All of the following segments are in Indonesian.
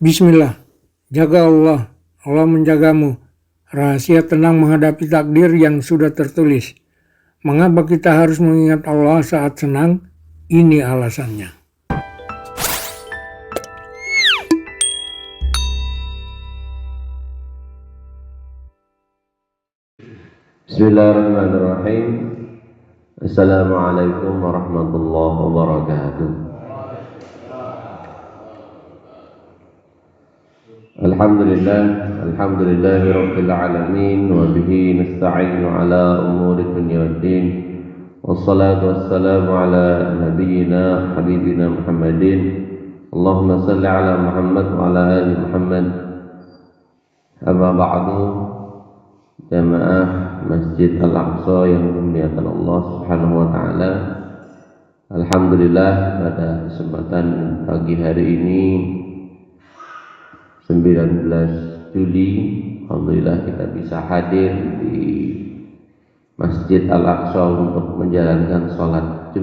Bismillah, jaga Allah, Allah menjagamu. Rahasia tenang menghadapi takdir yang sudah tertulis. Mengapa kita harus mengingat Allah saat senang? Ini alasannya. Bismillahirrahmanirrahim. Assalamualaikum warahmatullahi wabarakatuh. Alhamdulillahi rabbil alamin wa bihi nasta'inu ala umuri dunya waddin. Wassalatu wassalamu ala nabiyyina habibina Muhammadin. Allahumma salli ala Muhammad wa ala ali Muhammad. Amma ba'du. Jamaah Masjid Al-Aqsa yang dimuliakan Allah Subhanahu wa taala. Alhamdulillah pada kesempatan pagi hari ini 19 Juli, alhamdulillah kita bisa hadir di Masjid Al-Aqsa untuk menjalankan sholat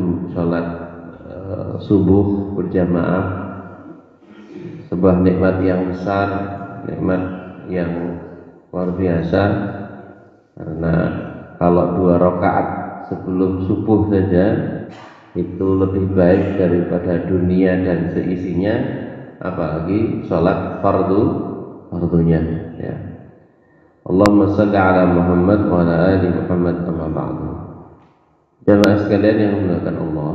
subuh berjamaah. Sebuah nikmat yang besar, nikmat yang luar biasa. Karena kalau 2 rakaat sebelum subuh saja itu lebih baik daripada dunia dan seisinya, apalagi sholat fardunya ya. Allahumma shalli ala Muhammad wa ala ali Muhammad amma ba'du. Jamaah sekalian yang dimuliakan Allah,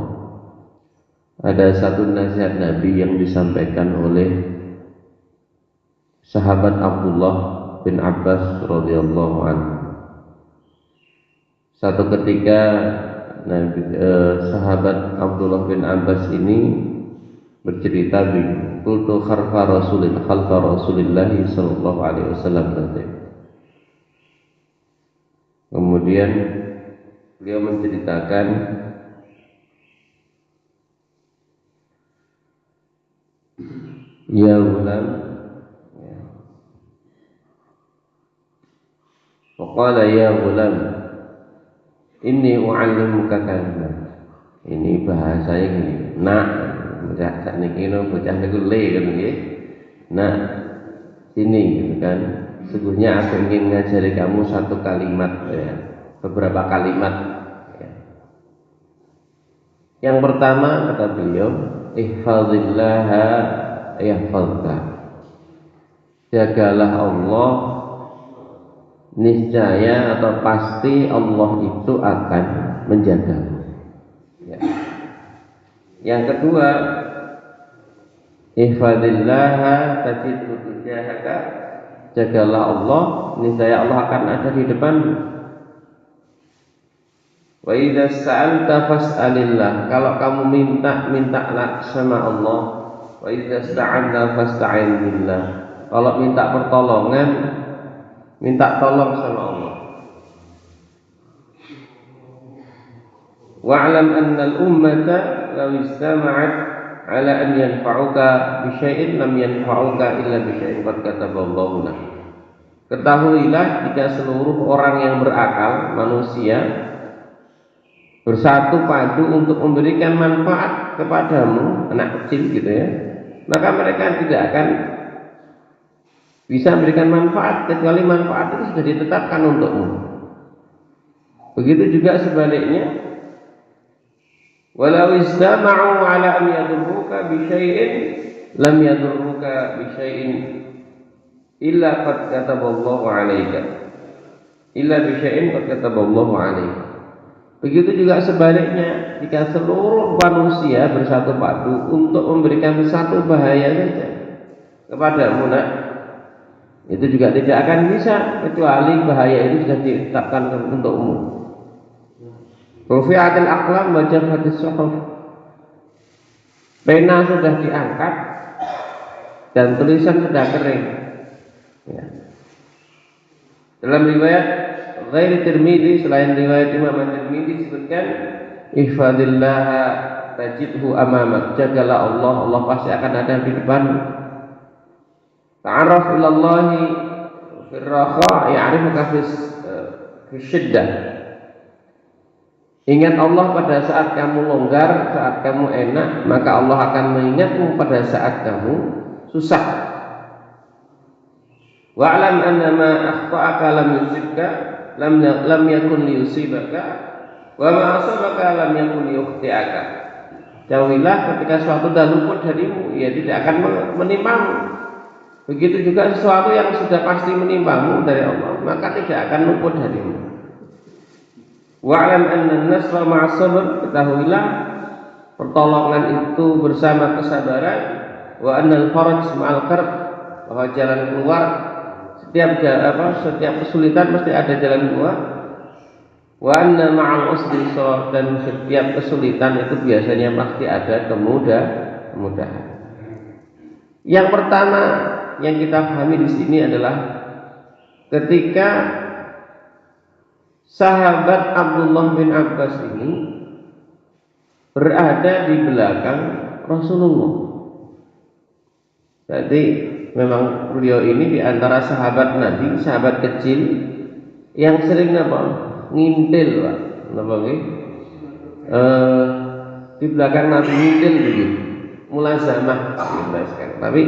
ada satu nasihat Nabi yang disampaikan oleh sahabat Abdullah bin Abbas radhiyallahu anhu. Satu ketika sahabat Abdullah bin Abbas ini bercerita begini, qultu khalfa Rasulillah sallallahu alaihi wasallam. Kemudian beliau menceritakan ya gulam, faqala ya gulam inni u'allimuka kalimat. Ini bahasanya gini, nak saat niki bocah niku le kan nggih. Nah, sini gitu kan. Sesungguhnya aku ingin ngajari kamu satu kalimat ya, beberapa kalimat ya. Yang pertama kata beliau, ihfazillaha yahfazka. Jagalah Allah, niscaya atau pasti Allah itu akan menjagamu ya. Yang kedua, ihfadillaha tajidhu tujahaka. Jagalah Allah, niscaya Allah akan ada di depanmu. Wa idza sa'alta fas'alillah. Kalau kamu mintalah sama Allah. Wa idza sta'anta fasta'in billah. Kalau minta pertolongan, minta tolong sama Allah. Wa'lam anna al-ummata law istama'at ala an yanfa'uka bi syai'in lam yanfa'uka illa bi syai'in qad kataballahu lak. Ketahuilah jika seluruh orang yang berakal, manusia, bersatu padu untuk memberikan manfaat kepadamu, anak kecil gitu ya, maka mereka tidak akan bisa memberikan manfaat kecuali manfaat itu sudah ditetapkan untukmu. Begitu juga sebaliknya, walau istama'u ala an yadurruka bi syai'in lam yadurruka bi syai'in illa qad kataballahu 'alaika. Illa bi syai'in qad kataballahu 'alaika. Begitu juga sebaliknya, jika seluruh manusia bersatu padu untuk memberikan satu bahaya saja kepadamu, nak, itu juga tidak akan bisa kecuali bahaya itu sudah ditetapkan untukmu. Rufi'atil aqlam wa jaffatis suhuf. Pena sudah diangkat dan tulisan sudah kering ya. Dalam riwayat ghairi Tirmidzi, selain riwayat Imam Tirmidzi, disebutkan ihfadillaha tajidhu amamak. Jagalah Allah, Allah pasti akan ada di depanmu. Ta'arraf ilallahi firraha ya'rifuka fi syiddah. Ingat Allah pada saat kamu longgar, saat kamu enak, maka Allah akan mengingatmu pada saat kamu susah. Wa'lam anna ma akhta'aka lam yusibka lam yakun liyusibaka wa ma asabaka lam yakun liyukhti'aka. Jauhilah ketika sesuatu dah luput darimu, ia tidak akan menimpamu. Begitu juga sesuatu yang sudah pasti menimpamu dari Allah, maka tidak akan luput darimu. Wa'lam anna an-nasra ma'as sabr, ketahuilah pertolongan itu bersama kesabaran. Wa annal faraj ma'al karb, bahwa jalan keluar setiap kesulitan mesti ada jalan keluar. Wa anna ma'al usri yusra, dan setiap kesulitan itu biasanya pasti ada kemudahan. Yang pertama yang kita pahami di sini adalah ketika sahabat Abdullah bin Abbas ini berada di belakang Rasulullah. Jadi memang beliau ini di antara sahabat Nabi, sahabat kecil yang sering ngintil, Pak. Di belakang Nabi ngintil begitu. Mulazamah gitu. Tapi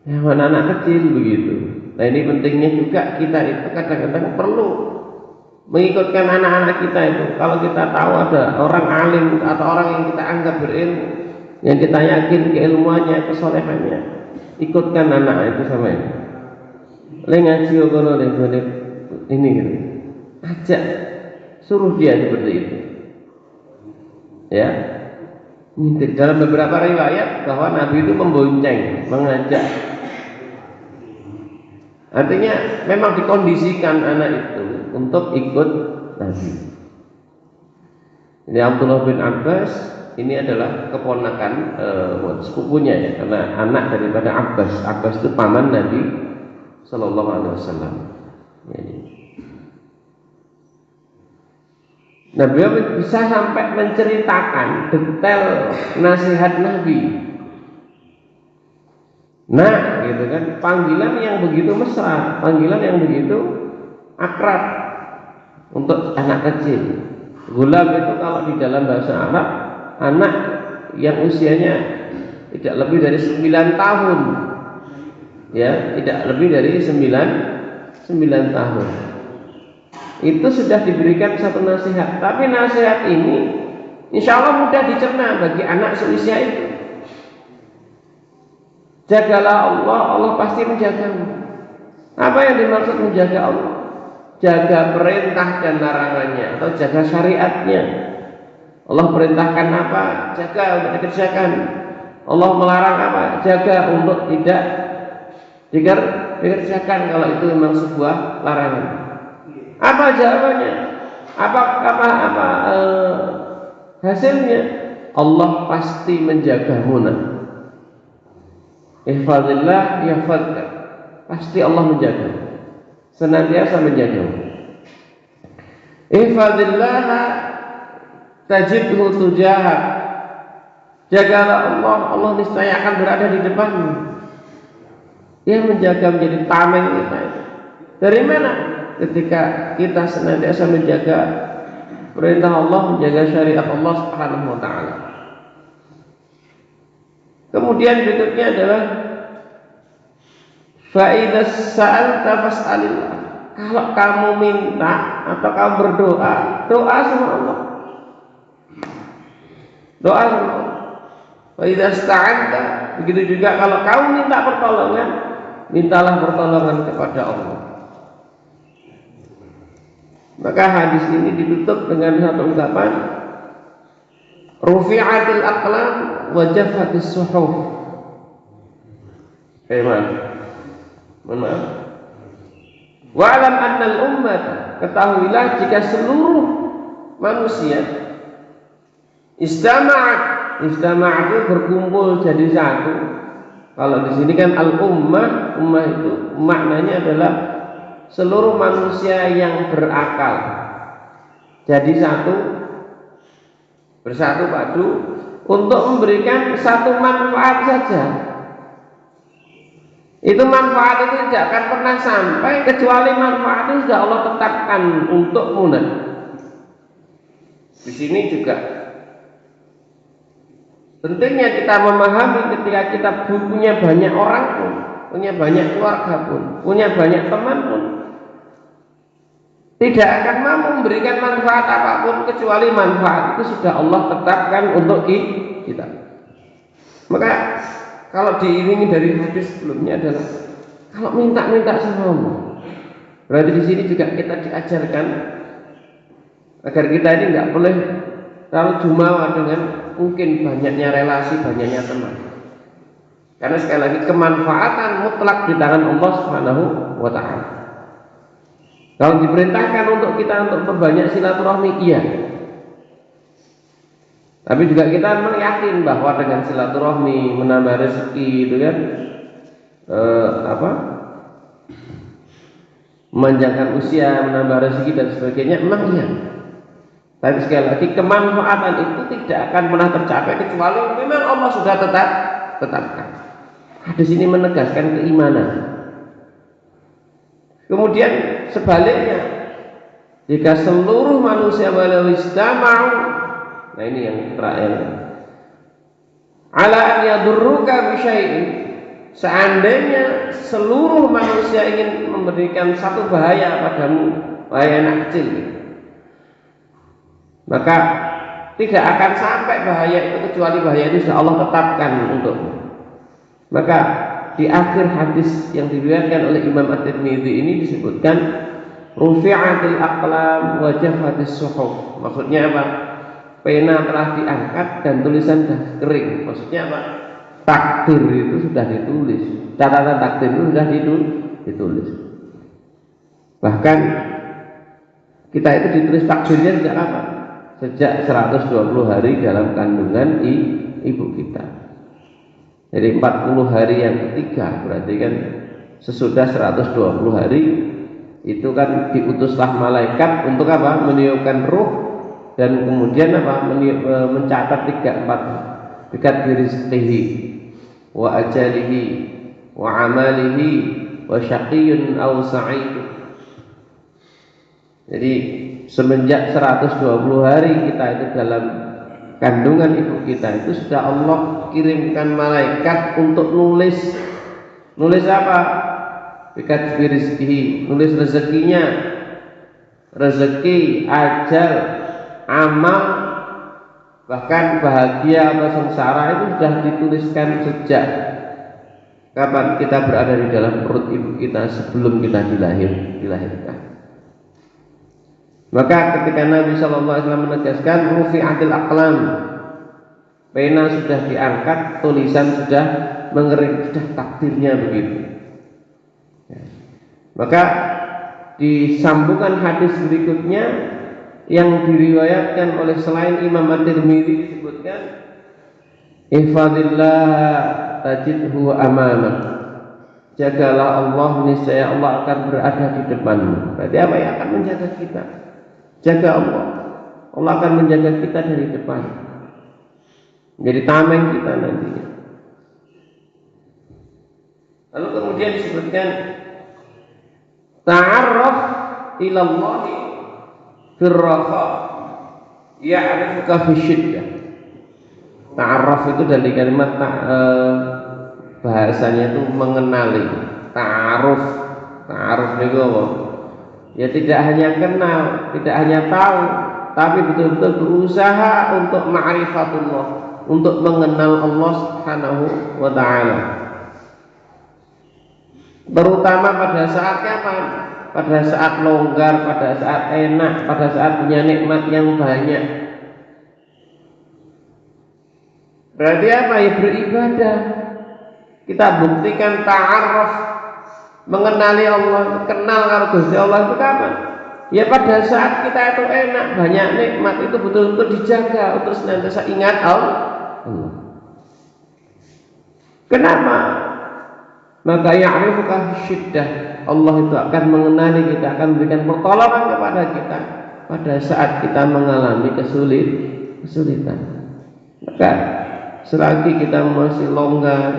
mana anak kecil begitu. Nah, ini pentingnya juga kita itu kadang-kadang perlu mengikutkan anak-anak kita itu. Kalau kita tahu ada orang alim atau orang yang kita anggap berilmu, yang kita yakin keilmuannya, kesolehannya, ikutkan anak itu sama ini. Ngaji kono ini gitu. Ajak, suruh dia seperti itu. Ya. Dalam beberapa riwayat bahwa Nabi itu membonceng, mengajak. Artinya memang dikondisikan anak itu untuk ikut Nabi. Ini Abdullah bin Abbas ini adalah keponakan sepupunya ya, karena anak daripada Abbas. Abbas itu paman Nabi Sallallahu Alaihi Wasallam. Nah, beliau bisa sampai menceritakan detail nasihat Nabi. Nah, gitu kan, panggilan yang begitu mesra, panggilan yang begitu akrab untuk anak kecil. Gulam itu kalau di dalam bahasa Arab, anak yang usianya tidak lebih dari 9 tahun. Ya, tidak lebih dari 9 tahun. Itu sudah diberikan satu nasihat. Tapi nasihat ini insya Allah mudah dicerna bagi anak seusia itu. Jagalah Allah, Allah pasti menjagamu. Apa yang dimaksud menjaga Allah? Jaga perintah dan larangannya, atau jaga syariatnya. Allah perintahkan apa? Jaga untuk dikerjakan. Allah melarang apa? Jaga untuk tidak dikerjakan kalau itu memang sebuah larangan. Apa jawabannya? Apa hasilnya? Allah pasti menjagamu. Ihfazillah yahfazka. Pasti Allah menjaga. Senantiasa menjagamu. Ihfazillah tajidhu tujahak. Jagalah Allah, Allah niscaya akan berada di depanmu. Dia menjaga menjadi tameng kita itu. Dari mana? Ketika kita senantiasa menjaga perintah Allah, menjaga syariat Allah Subhanahu wa taala. Kemudian berikutnya adalah fa idza sa'alta fas'alillah. Kalau kamu minta atau kamu berdoa, doa sama Allah. Doa sama Allah. Fa idza sta'anta, begitu juga kalau kamu minta pertolongan, mintalah pertolongan kepada Allah. Maka hadis ini ditutup dengan satu ungkapan, rufi'atil aqlam wa jaffatis suhuf. Maaf. Wa'lam annal ummat, ketahuilah jika seluruh manusia istama'at itu berkumpul jadi satu. Kalau di sini kan al-ummah, ummah itu maknanya adalah seluruh manusia yang berakal jadi satu, bersatu padu untuk memberikan satu manfaat saja. Itu manfaat itu tidak akan pernah sampai kecuali manfaat itu sudah Allah tetapkan untukmu. Di sini juga pentingnya kita memahami ketika kita punya banyak orang pun, punya banyak keluarga pun, punya banyak teman pun, tidak akan mampu memberikan manfaat apapun kecuali manfaat itu sudah Allah tetapkan untuk kita. Maka kalau diiringi dari hadis sebelumnya adalah kalau minta-minta sama Allah, berarti di sini juga kita diajarkan agar kita ini nggak boleh terlalu jumawa dengan mungkin banyaknya relasi, banyaknya teman. Karena sekali lagi kemanfaatan mutlak di tangan Allah Subhanahu wa taala. Kalau diperintahkan untuk kita untuk memperbanyak silaturahmi, iya. Tapi juga kita yakin bahwa dengan silaturahmi menambah rezeki itu kan memanjangkan usia, menambah rezeki dan sebagainya, memang iya. Tapi sekali lagi kemanfaatan itu tidak akan pernah tercapai kecuali memang Allah sudah tetapkan. Hadis ini menegaskan keimanan. Kemudian sebaliknya, jika seluruh manusia walau istama'u, nah ini yang terakhir, ala an yadurruka bi syai'in, seandainya seluruh manusia ingin memberikan satu bahaya padamu, bahaya anak kecil, maka tidak akan sampai bahaya itu kecuali bahaya itu sudah Allah tetapkan untukmu. Maka di akhir hadis yang diriwayatkan oleh Imam At-Tirmidzi ini disebutkan rufi'atil aqlam wa jaffatis suhuf. Maksudnya apa? Pena telah diangkat dan tulisan sudah kering. Maksudnya apa? Takdir itu sudah ditulis. Catatan takdir itu sudah ditulis. Bahkan kita itu ditulis takdirnya sejak apa? Sejak 120 hari dalam kandungan ibu kita. Jadi 40 hari yang ketiga, berarti kan sesudah 120 hari itu kan diutuslah malaikat untuk apa? Meniupkan ruh dan kemudian apa? Mencatat 34 dekat rizqihi wa ajalihi wa amalihi wa syaqiyyun aw sa'id. Jadi semenjak 120 hari kita itu dalam kandungan ibu kita itu sudah Allah kirimkan malaikat untuk nulis apa? Dekat rizqihi, nulis rezekinya, rezeki, ajal, amal, bahkan bahagia atau sengsara itu sudah dituliskan sejak kapan kita berada di dalam perut ibu kita sebelum kita dilahirkan. Maka ketika Nabi SAW menegaskan rufi'atil aqlam, pena sudah diangkat, tulisan sudah mengering, sudah takdirnya begitu. Maka di sambungan hadis berikutnya yang diriwayatkan oleh selain Imam At-Tirmidzi disebutkan ihfazillah tajidhu amamak, jagalah Allah niscaya Allah akan berada di depanmu. Berarti apa yang akan menjaga kita? Jaga Allah, Allah akan menjaga kita dari depan, menjadi tameng kita nantinya. Lalu kemudian disebutkan ta'arraf ila Allah fir raha ya'rifuka fi syiddah. Ta'arraf itu dari kalimat bahasanya itu mengenali. Ta'aruf itu apa? Ya tidak hanya kenal, tidak hanya tahu, tapi betul-betul berusaha untuk ma'rifatullah, untuk mengenal Allah Subhanahu wa ta'ala. Terutama pada saat kapan? Pada saat longgar, pada saat enak, pada saat punya nikmat yang banyak. Berarti apa? Ya beribadah. Kita buktikan ta'aruf, mengenali Allah, kenal kalau Gusti Allah itu kapan? Ya pada saat kita itu enak, banyak nikmat, itu betul-betul dijaga untuk senantiasa ingat Allah. Kenapa? Maka ya'rifuka syiddah, Allah itu akan mengenali kita, akan memberikan pertolongan kepada kita pada saat kita mengalami kesulitan. Maka selagi kita masih longgar,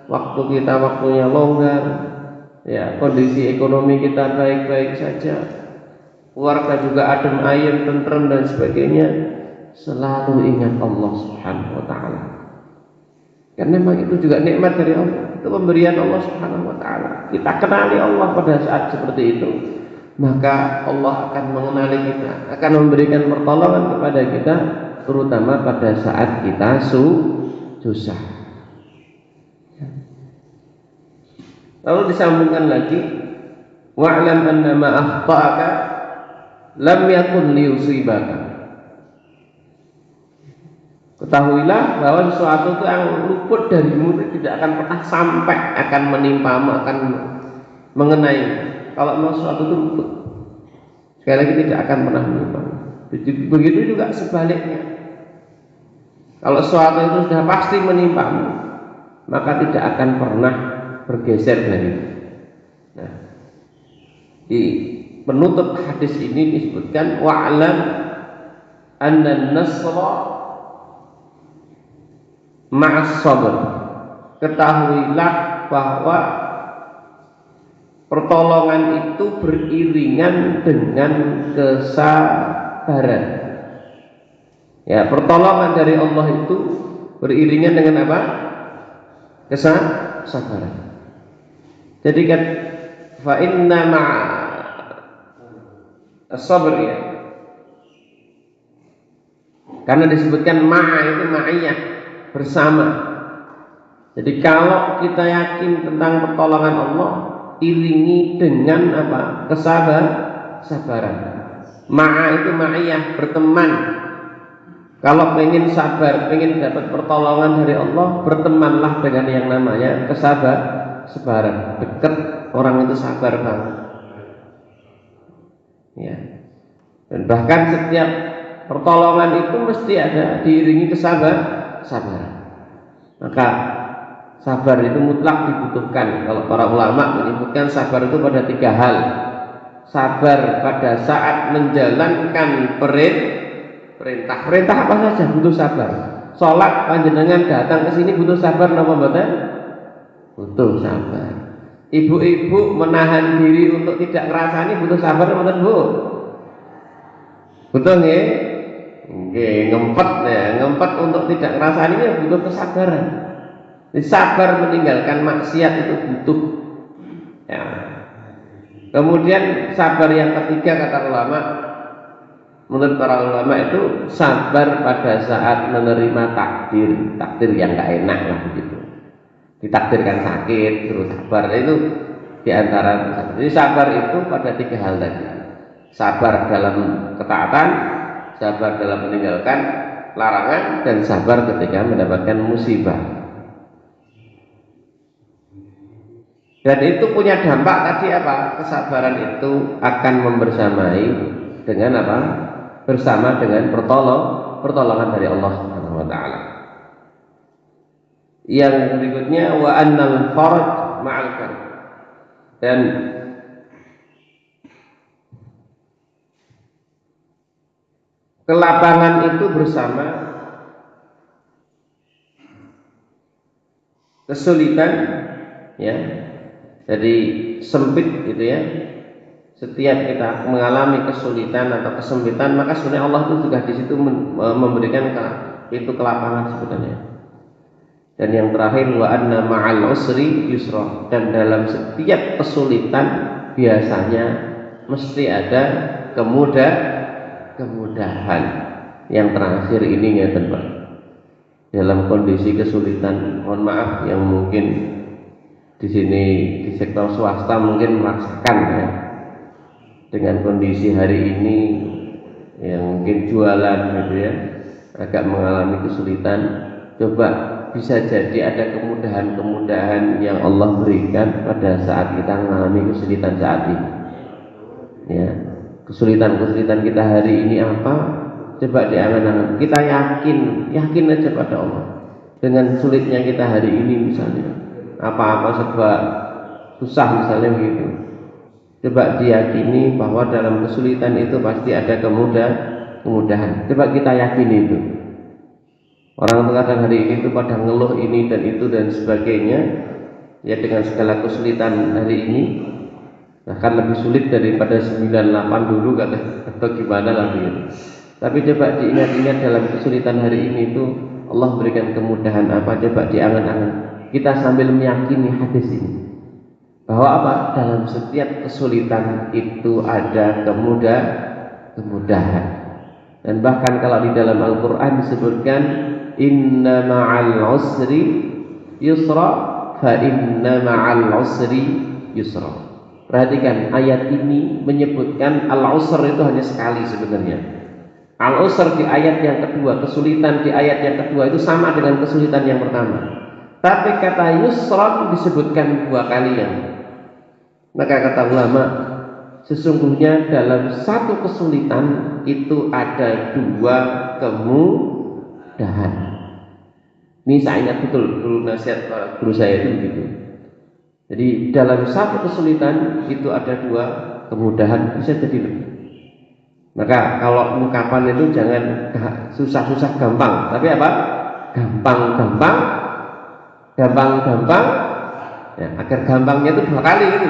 waktunya longgar, ya kondisi ekonomi kita baik-baik saja, keluarga juga adem ayem, tentrem dan sebagainya, selalu ingat Allah Subhanahu wa ta'ala, karena memang itu juga nikmat dari Allah. itu pemberian Allah Subhanahu wa taala. Kita kenali Allah pada saat seperti itu, maka Allah akan mengenali kita, akan memberikan pertolongan kepada kita, terutama pada saat kita susah. Lalu disambungkan lagi, wa'lam anna ma akhta'aka lam yakun liyusibaka. Ketahuilah bahwa sesuatu itu yang luput darimu itu tidak akan pernah sampai akan menimpamu, akan mengenai. Kalau mau sesuatu itu luput, sekali lagi tidak akan pernah menimpamu. Begitu juga sebaliknya. Kalau sesuatu itu sudah pasti menimpamu, maka tidak akan pernah bergeser dari itu. Nah, di penutup hadis ini disebutkan wa'lam anna nasra ma'as sabr. Ketahuilah bahwa pertolongan itu beriringan dengan kesabaran. Ya, pertolongan dari Allah itu beriringan dengan apa? Kesabaran. Jadi kan fa inna ma'as-sabr, ya. Karena disebutkan ma'a itu ma'iyah, bersama. Jadi kalau kita yakin tentang pertolongan Allah, iringi dengan apa? Kesabaran. Ma'a itu ma'iyah, berteman. Kalau pengen sabar, pengen dapat pertolongan dari Allah, bertemanlah dengan yang namanya kesabaran. Dekat orang itu sabar banget. Ya. Dan bahkan setiap pertolongan itu mesti ada diiringi kesabaran. Maka sabar itu mutlak dibutuhkan. Kalau para ulama menyebutkan sabar itu pada 3 hal. Sabar pada saat menjalankan perintah apa saja butuh sabar. Sholat panjenengan datang ke sini butuh sabar napa mboten? Butuh sabar. Ibu-ibu menahan diri untuk tidak ngrasani butuh sabar mboten, Bu? Butuh nggih? Nggih, ngempet untuk tidak ngrasani ya butuh kesabaran. Sabar meninggalkan maksiat itu butuh. Ya. Kemudian sabar yang ketiga kata ulama, menurut para ulama itu sabar pada saat menerima takdir yang gak enak lah begitu. Ditakdirkan sakit, terus sabar itu diantara. Jadi sabar itu pada 3 hal tadi. Sabar dalam ketaatan, sabar dalam meninggalkan larangan, dan sabar ketika mendapatkan musibah. Dan itu punya dampak tadi apa? Kesabaran itu akan membersamai dengan apa? Bersama dengan pertolongan dari Allah Subhanahu wa taala. Yang berikutnya wa annal faraj ma'al karb. Dan kelapangan itu bersama kesulitan, ya. Jadi sempit gitu ya. Setiap kita mengalami kesulitan atau kesempitan, maka sebenarnya Allah itu juga di situ memberikan pintu kelapangan sebenarnya. Dan yang terakhir wa anna ma'al usri yusra. Dan dalam setiap kesulitan biasanya mesti ada kemudahan. Yang terakhir ini ya Pak. Dalam kondisi kesulitan, mohon maaf yang mungkin di sini di sektor swasta mungkin merasakan ya, dengan kondisi hari ini yang mungkin jualan gitu ya agak mengalami kesulitan. Coba bisa jadi ada kemudahan yang Allah berikan pada saat kita mengalami kesulitan saat ini. Ya, kesulitan kita hari ini apa? Coba diangan-angan. Kita yakin aja pada Allah. Dengan sulitnya kita hari ini misalnya, apa-apa serba susah misalnya begitu. Coba diyakini bahwa dalam kesulitan itu pasti ada kemudahan. Coba kita yakini itu. Orang terkadang hari ini itu pada ngeluh ini dan itu dan sebagainya, ya dengan segala kesulitan hari ini, bahkan lebih sulit daripada 98 dulu atau gimana lah begitu. Tapi coba diingat-ingat dalam kesulitan hari ini itu Allah berikan kemudahan apa, coba diangan-angan. kita sambil meyakini hadis ini bahwa apa? Dalam setiap kesulitan itu ada kemudahan. Dan bahkan kalau di dalam Al-Quran disebutkan inna ma'al usri yusra fa inna ma'al usri yusra. Perhatikan, ayat ini menyebutkan al-usr itu hanya sekali sebenarnya. Al-usr di ayat yang kedua, kesulitan di ayat yang kedua itu sama dengan kesulitan yang pertama. Tapi kata yusra disebutkan 2 kali yang. Maka kata ulama, sesungguhnya dalam satu kesulitan itu ada 2 kemudahan. Ini saya ingat betul dulu nasihat guru saya itu begitu. Jadi dalam satu kesulitan itu ada 2 kemudahan, bisa jadi lebih. Maka kalau ungkapan itu jangan susah-susah gampang, tapi apa? Gampang-gampang, gampang-gampang, ya, agar gampangnya itu 2 kali gitu.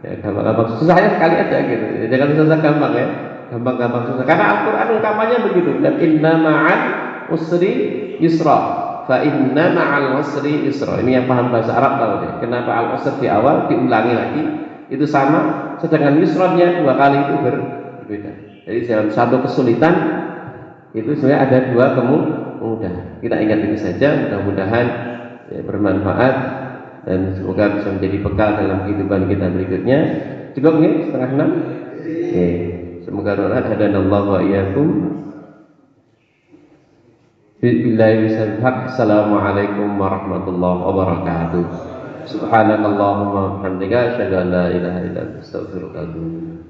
Ya, gampang-gampang, susahnya sekali aja gitu. Ya, jangan susah gampang ya, gampang-gampang susah. Karena Al-Quran ungkapannya begitu. Dan inna ma'al usri yusra. Fa inna ma'al usri yusra. Ini yang paham bahasa Arab tahu deh. Kenapa al-usr di awal diulangi lagi itu sama, sedangkan yusranya 2 kali itu berbeda. Jadi dalam satu kesulitan itu sebenarnya ada 2 kemudahan. Kita ingat ini saja, mudah-mudahan ya, bermanfaat dan semoga bisa menjadi bekal dalam kehidupan kita berikutnya. Cukup nih 5:30. Oke. Semoga bermanfaat. Hadanallahu wa iyyakum. Assalamualaikum warahmatullahi wabarakatuh. Subhanakallahumma wa bihamdika asyhadu an la ilaha illa anta astaghfiruka wa atubu ilaik.